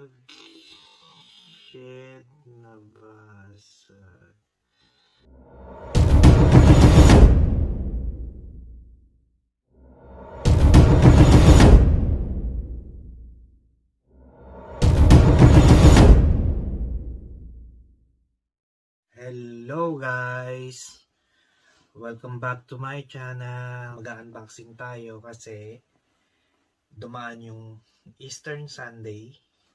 Shit, nabasag. Hello guys! Welcome back to my channel. Mag-unboxing tayo kasi dumaan yung Eastern Sunday.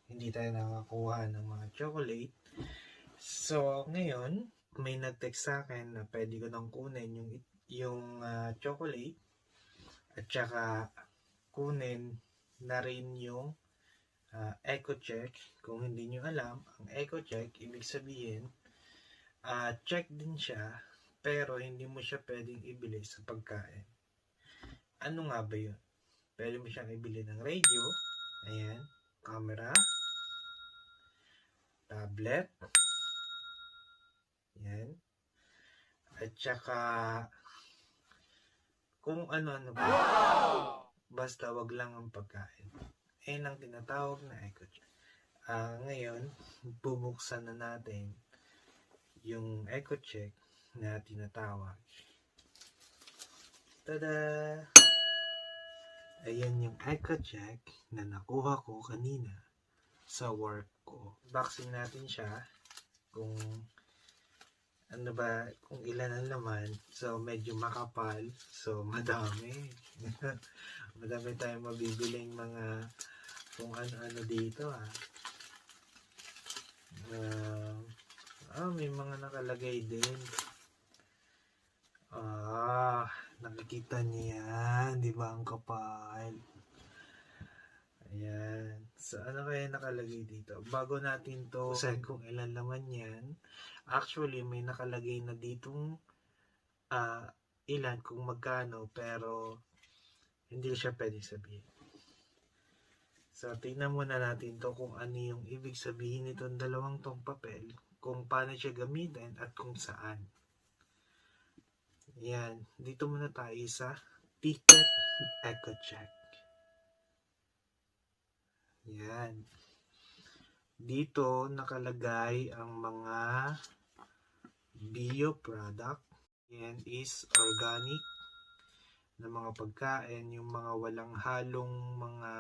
Hindi tayo nakakuha ng mga chocolate. So ngayon, may nag-text sa akin na pwede ko nang kunin yung chocolate at saka kunin na rin yung eco check. Kung hindi nyo alam, ang eco check, ibig sabihin check din siya, pero hindi mo siya pwedeng ibili sa pagkain. Ano nga ba yun? Pwede mo siyang ibili ng radio, ayan, camera, tablet, ayan, at saka kung ano-ano ba. Basta wag lang ang pagkain. Ayan ang tinatawag na eco check. Ngayon, bubuksan na natin yung eco check na tinatawag. Tada! Ayan yung eco check na nakuha ko kanina sa work ko. Unboxing natin siya kung ano ba, kung ilan ang laman. So medyo makapal, so madami. Madami tayong mabibiling mga kung ano-ano dito may mga nakalagay din. Nakikita niyo yan, di ba ang kapal? Ayan. So ano kaya nakalagay dito? Bago natin to kung ilan laman yan, actually may nakalagay na ditong ilan kung magkano, pero hindi siya pwede sabihin. So tingnan muna natin to kung ano yung ibig sabihin nitong dalawang tong papel, kung paano siya gamitin at kung saan. Yan, dito muna tayo sa ticket eco check. Yan. Dito nakalagay ang mga bio product. Yan is organic na mga pagkain, yung mga walang halong mga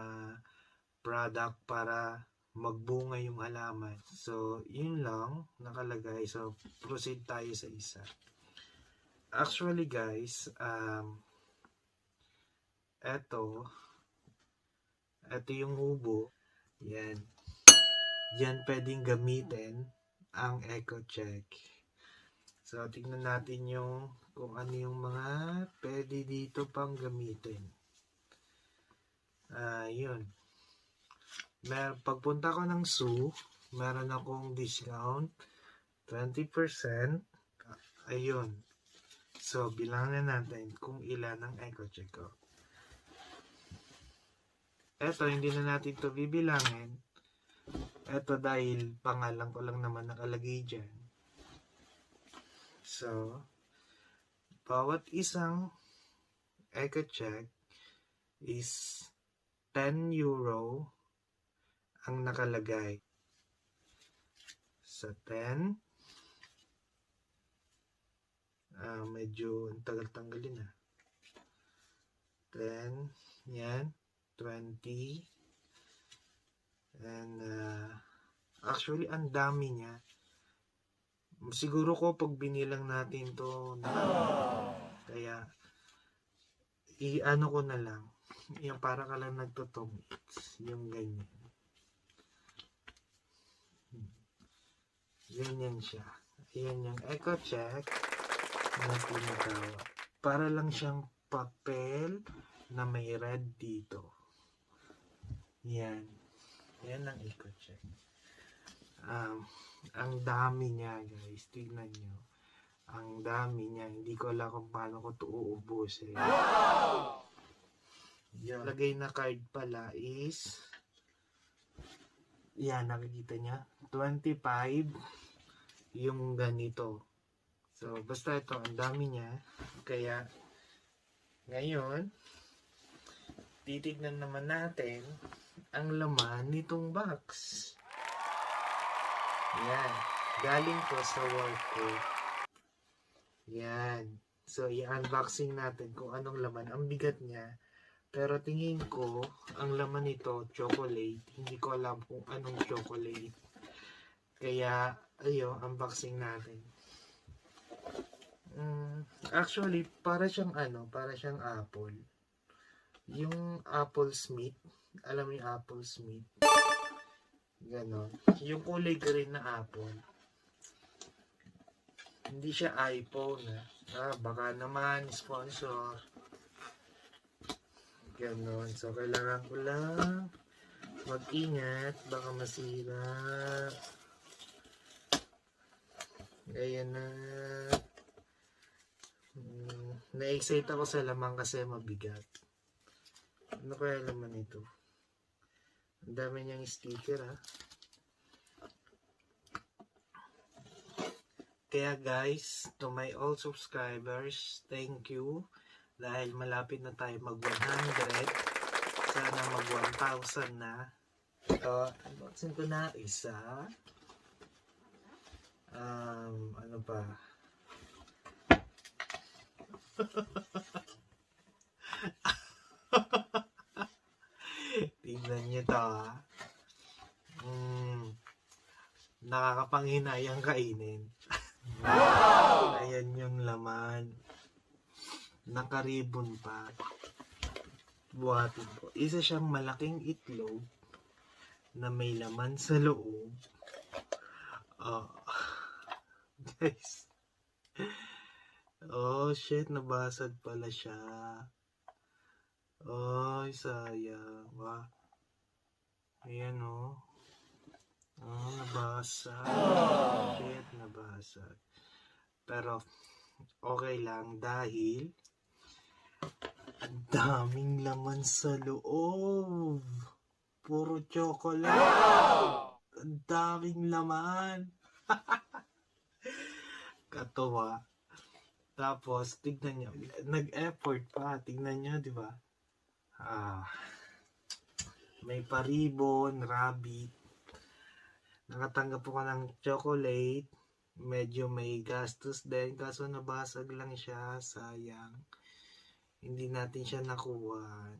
product para magbunga yung halaman. So, yun lang nakalagay. So, proceed tayo sa isa. Actually guys, eto yung hubo. Yan. Yan pwedeng gamitin ang eco check. So, tingnan natin yung kung ano yung mga pwede dito pang gamitin. Yun. Pagpunta ko ng zoo, meron akong discount 20%. Ayun. So, bilangan natin kung ilan ang eco check ko. Eto, hindi na natin to bibilangin. Eto dahil pangalan ko lang naman nakalagay dyan. So, bawat isang eco check is 10 euro ang nakalagay. Sa 10, medyo tagal-tanggalin 10, yan, 20, and actually ang dami niya. Siguro ko pag binilang natin to kaya i-ano ko na lang yung para ka lang nagtutong-its, yung ganyan. Ganyan siya. Ayan yung eco check na tinatawag. Para lang siyang papel na may red dito. Yan. Yan ang eco check. Ang dami niya guys. Tignan nyo. Ang dami niya. Hindi ko alam kung paano ko ito uubusin. Yung lagay na card pala is yan, nakikita niya 25 yung ganito. So basta ito, ang dami niya. Kaya ngayon titignan naman natin ang laman nitong box. Yan. Galing to sa work ko. Yan. So, i-unboxing natin kung anong laman. Ang bigat niya. Pero tingin ko, ang laman nito, chocolate. Hindi ko alam kung anong chocolate. Kaya, ayun, unboxing natin. Actually, para siyang apple. Yung APPLESMITH. Alam mo yung APPLESMITH? Ganon. Yung kulay green na apple. Hindi siya iPhone. Baka naman, sponsor. Ganon. So, kailangan ko lang mag-ingat. Baka masira. Ayan na. Na-excite ako sa laman kasi mabigat. Ano kaya laman ito? Ang dami niyang sticker Kaya guys, to my all subscribers, thank you. Dahil malapit na tayo mag 100. Sana mag 1,000 na. Ito, unboxing ko na isa. Ano pa? Tingnan nyo to nakakapanghinayang kainin. Ayan yung laman. Nakaribon pa. Buhatin ko. Isa siyang malaking itlog na may laman sa loob. Guys. Oh shit, nabasag pala siya. Ay, sayang. Ayan nabasag. Shit, nabasag. Pero, okay lang dahil ang daming laman sa loob. Puro chocolate. Ang daming laman. Katuwa. Tapos, tignan nyo. Nag-effort pa. Tignan nyo, di ba? May paribon, rabbit. Nakatanggap ako ng chocolate. Medyo may gastos din. Kaso nabasag lang siya. Sayang. Hindi natin siya nakuha.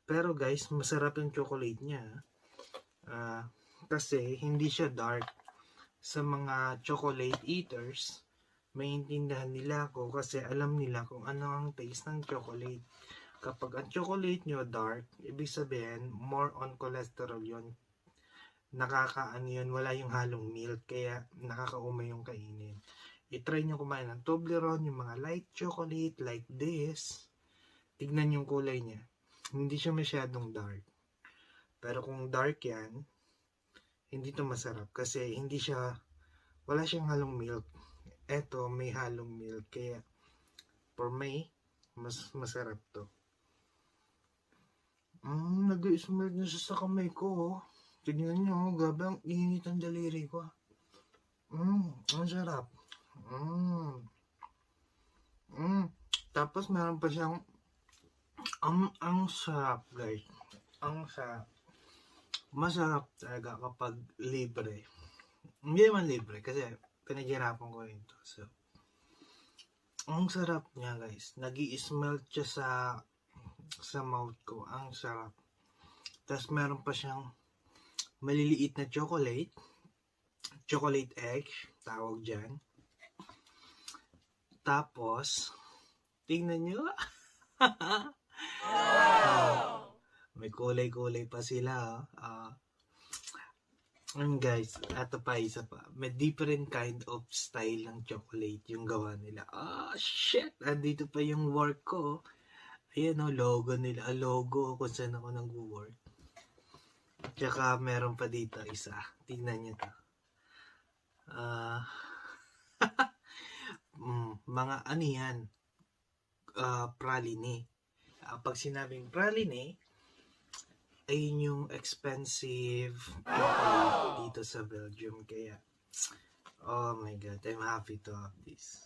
Pero guys, masarap yung chocolate niya. Kasi hindi siya dark. Sa mga chocolate eaters, maintindihan nila ako kasi alam nila kung ano ang taste ng chocolate. Kapag ang chocolate nyo dark, ibig sabihin, more on cholesterol yun. Nakakaano yun, wala yung halong milk, kaya nakakaumay yung kainin. I-try nyo kumain ng Toblerone, yung mga light chocolate like this. Tignan yung kulay niya. Hindi siya masyadong dark. Pero kung dark yan, hindi to masarap kasi hindi siya, wala siyang halong milk. Eto, may halong milk. Kaya, for me, mas masarap to. Nag-i-smell na siya sa kamay ko. Tignan nyo, gabi ang init ang daliri ko. Ang sarap. Tapos meron pa siyang ang sarap guys. Ang sarap. Masarap talaga kapag libre. Hindi naman libre kasi pinaghirapan ko rin to. So, ang sarap niya guys. Nag-i-smell siya sa mouth ko. Ang sarap. Tapos meron pa siyang maliliit na chocolate egg, tawag dyan. Tapos, tingnan nyo. May kulay-kulay pa sila. And guys, ito pa, isa pa. May different kind of style ng chocolate yung gawa nila. Shit! Andito pa yung work ko. Ayan logo nila. Logo kung saan ako nag-work. Tsaka meron pa dito isa. Tingnan nyo to. Mga ano yan? Praline. Pag sinabing praline, ayun yung expensive chocolate dito sa Belgium. Kaya, oh my god, I'm happy to have this.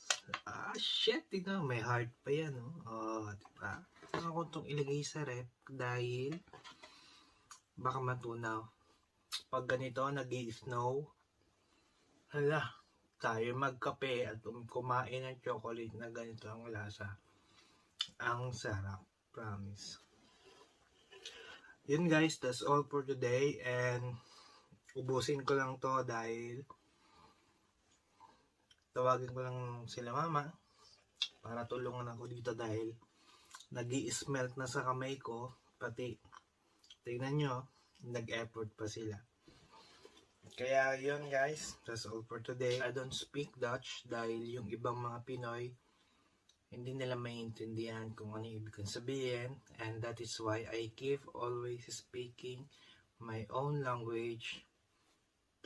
Shit, ito, may heart pa yan. Diba? Saka ko itong ilagay sa rep dahil baka matunaw. Pag ganito, nag-i-snow, Hala, tayo magkape at kumain ng chocolate na ganito ang lasa. Ang sarap, promise. Yun guys, that's all for today, and ubusin ko lang to dahil tawagin ko lang sila mama para tulungan ako dito dahil nag-i-smelt na sa kamay ko, pati tingnan nyo, nag-effort pa sila. Kaya yun guys, that's all for today. I don't speak Dutch dahil yung ibang mga Pinoy hindi nila maintindihan kung ano ibig sabihin, and that is why I keep always speaking my own language,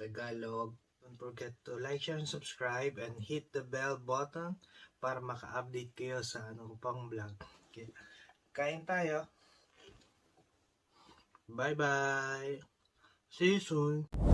Tagalog. Don't forget to like, share, and subscribe, and hit the bell button para maka-update kayo sa ano pang vlog. Okay. Kain tayo. Bye bye. See you soon.